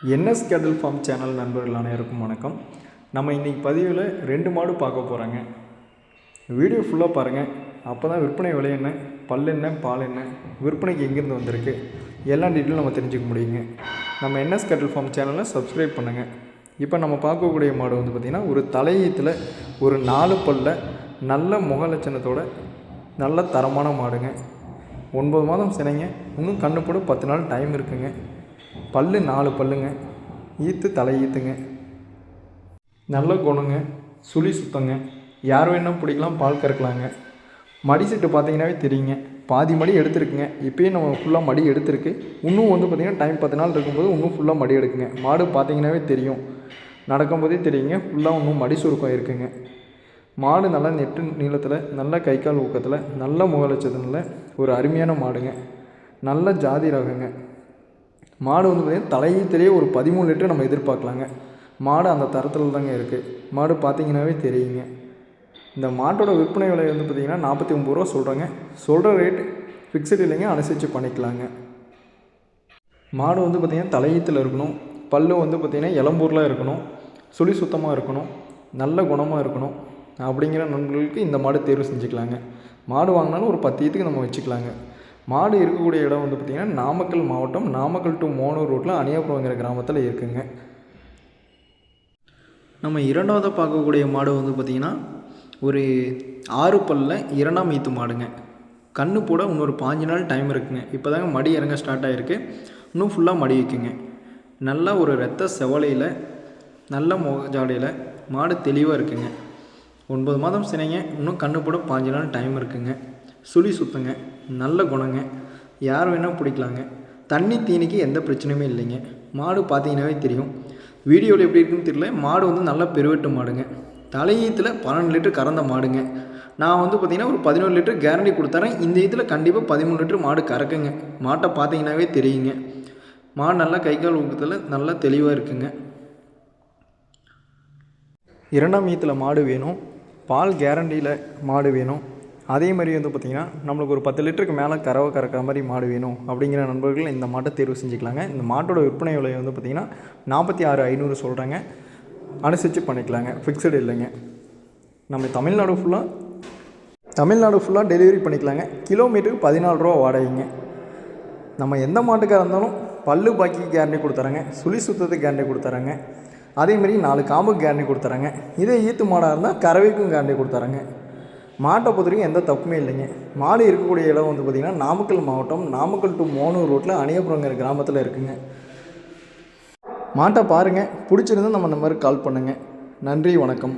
NS கேட்டில் form channel நண்பர்கள் அனைவருக்கும் வணக்கம். நம்ம இன்றைக்கி பதிவில் 2 மாடு பார்க்க போகிறாங்க. வீடியோ ஃபுல்லாக பாருங்கள். அப்போ தான் விற்பனை விலை என்ன, பல் என்ன, பால் என்ன, விற்பனைக்கு எங்கேருந்து வந்திருக்கு, எல்லா டீட்டெயிலும் நம்ம தெரிஞ்சுக்க முடியுங்க. நம்ம என்எஸ் கேட்டில் ஃபார்ம் சேனலை சப்ஸ்கிரைப் பண்ணுங்கள். இப்போ நம்ம பார்க்கக்கூடிய மாடு பார்த்திங்கன்னா ஒரு தலையீத்தில் ஒரு 4 பல்ல நல்ல முக லட்சணத்தோட நல்ல தரமான மாடுங்க. 9 மாதம் சினைங்க. இன்னும் கண்ணு போட 10 நாள் டைம் இருக்குங்க. பல்லு 4 பல்லுங்க. ஈத்து தலை ஈத்துங்க. நல்ல குணங்க. சுழி சுத்தங்க. யார் வேணால் பிடிக்கலாம், பால் கறக்கலாங்க. மடி செட்டு பார்த்தீங்கன்னாவே தெரியுங்க. பாதி மடி எடுத்துருக்குங்க. இப்போயே நம்ம ஃபுல்லாக மடி எடுத்துருக்கு. இன்னும் பார்த்திங்கன்னா டைம் 10 நாள் இருக்கும்போது இன்னும் ஃபுல்லாக மடி எடுக்குங்க. மாடு பார்த்தீங்கன்னாவே தெரியும், நடக்கும்போதே தெரியுங்க. ஃபுல்லாக இன்னும் மடி சுருக்கம் இருக்குங்க. மாடு நல்லா நெட்டு நீளத்தில், நல்ல கை கால் ஊக்கத்தில், நல்ல முகலட்சத்தில் ஒரு அருமையான மாடுங்க. நல்ல ஜாதி ரகங்க. மாடு பார்த்திங்கன்னா தலையீத்திலேயே ஒரு 13 லிட்டர் நம்ம எதிர்பார்க்கலாங்க. மாடு அந்த தரத்தில் தாங்க இருக்குது. மாடு பார்த்தீங்கன்னாவே தெரியுங்க. இந்த மாட்டோட விற்பனை விலை பார்த்திங்கன்னா 49 ரூபா சொல்கிறாங்க. சொல்கிற ரேட் ஃபிக்ஸட் இல்லைங்க, அனுசரித்து பண்ணிக்கலாங்க. மாடு பார்த்திங்கன்னா தலையீத்தில் இருக்கணும். பல்லு பார்த்திங்கன்னா இளம்பூரில் இருக்கணும். சுழி சுத்தமாக இருக்கணும். நல்ல குணமாக இருக்கணும். அப்படிங்கிற நண்பர்களுக்கு இந்த மாடு தேர்வு செஞ்சுக்கலாங்க. மாடு வாங்கினாலும் ஒரு 10 ஈத்துக்கு நம்ம வச்சுக்கலாங்க. மாடு இருக்கக்கூடிய இடம் பார்த்திங்கன்னா நாமக்கல் மாவட்டம், நாமக்கல் டு மோனூர் ரோட்டில் அணியாபுரங்கிற கிராமத்தில் இருக்குங்க. நம்ம இரண்டாவது பார்க்கக்கூடிய மாடு பார்த்திங்கன்னா ஒரு 6 பல்ல 2ஆம் ஈத்து மாடுங்க. கண்ணு போட இன்னொரு 5 நாள் டைம் இருக்குங்க. இப்போ தாங்க மடி இறங்க ஸ்டார்ட் ஆகிருக்கு. இன்னும் ஃபுல்லாக மடி வைக்குங்க. நல்லா ஒரு ரத்த செவலையில், நல்ல முகஜாடையில் மாடு தெளிவாக இருக்குங்க. 9 மாதம் சினைங்க. இன்னும் கண்ணு போட 5 நாள் டைம் இருக்குங்க. சுழி சுத்தங்க. நல்ல குணங்க. யார் வேணால் பிடிக்கலாங்க. தண்ணி தீனிக்கு எந்த பிரச்சனையுமே இல்லைங்க. மாடு பார்த்தீங்கன்னாவே தெரியும். வீடியோவில் எப்படி இருக்குன்னு தெரியல. மாடு நல்ல பெருவெட்டு மாடுங்க. தலையீத்தில் 12 லிட்டர் கறந்த மாடுங்க. நான் பார்த்திங்கன்னா ஒரு 11 லிட்டர் கேரண்டி கொடுத்துறேன். இந்த இதில் கண்டிப்பாக 13 லிட்டர் மாடு கறக்குங்க. மாட்டை பார்த்தீங்கன்னாவே தெரியுங்க. மாடு நல்லா கை கால் ஊக்கத்தில் நல்லா தெளிவாக இருக்குங்க. 2ஆம் ஈத்தில் மாடு வேணும், பால் கேரண்டியில் மாடு வேணும், அதே மாதிரி பார்த்திங்கன்னா நம்மளுக்கு ஒரு 10 லிட்டருக்கு மேலே கறக்கிற மாதிரி மாடு வேணும் அப்படிங்கிற நண்பர்கள் இந்த மாட்டை தேர்வு செஞ்சுக்கலாங்க. இந்த மாட்டோட விற்பனை விலை பார்த்திங்கன்னா 46,500 சொல்கிறாங்க. அனுசரித்து பண்ணிக்கலாங்க. ஃபிக்ஸடு இல்லைங்க. நம்ம தமிழ்நாடு ஃபுல்லாக டெலிவரி பண்ணிக்கலாங்க. கிலோமீட்டருக்கு 14 ரூபா வாடகைங்க. நம்ம எந்த மாட்டுக்காக இருந்தாலும் பல்லு பாக்கி கேரண்டி கொடுத்துறாங்க. சுழி சுத்தத்துக்கு கேரண்டி கொடுத்துறாங்க. அதேமாதிரி 4 காம்புக்கு கேரண்டி கொடுத்துறாங்க. இதே ஈத்து மாடாக இருந்தால் கறவைக்கும் கேரண்டி கொடுத்துறாங்க. மாட்டை பொறுத்தவரைக்கும் எந்த தப்புமே இல்லைங்க. மாடு இருக்கக்கூடிய இடம் பார்த்திங்கன்னா நாமக்கல் மாவட்டம், நாமக்கல் டு மோனூர் ரோட்டில் அணியாபுரங்கிற கிராமத்தில் இருக்குங்க. மாட்டை பாருங்கள். பிடிச்சிருந்தா நம்ம இந்த மாதிரி கால் பண்ணுங்கள். நன்றி, வணக்கம்.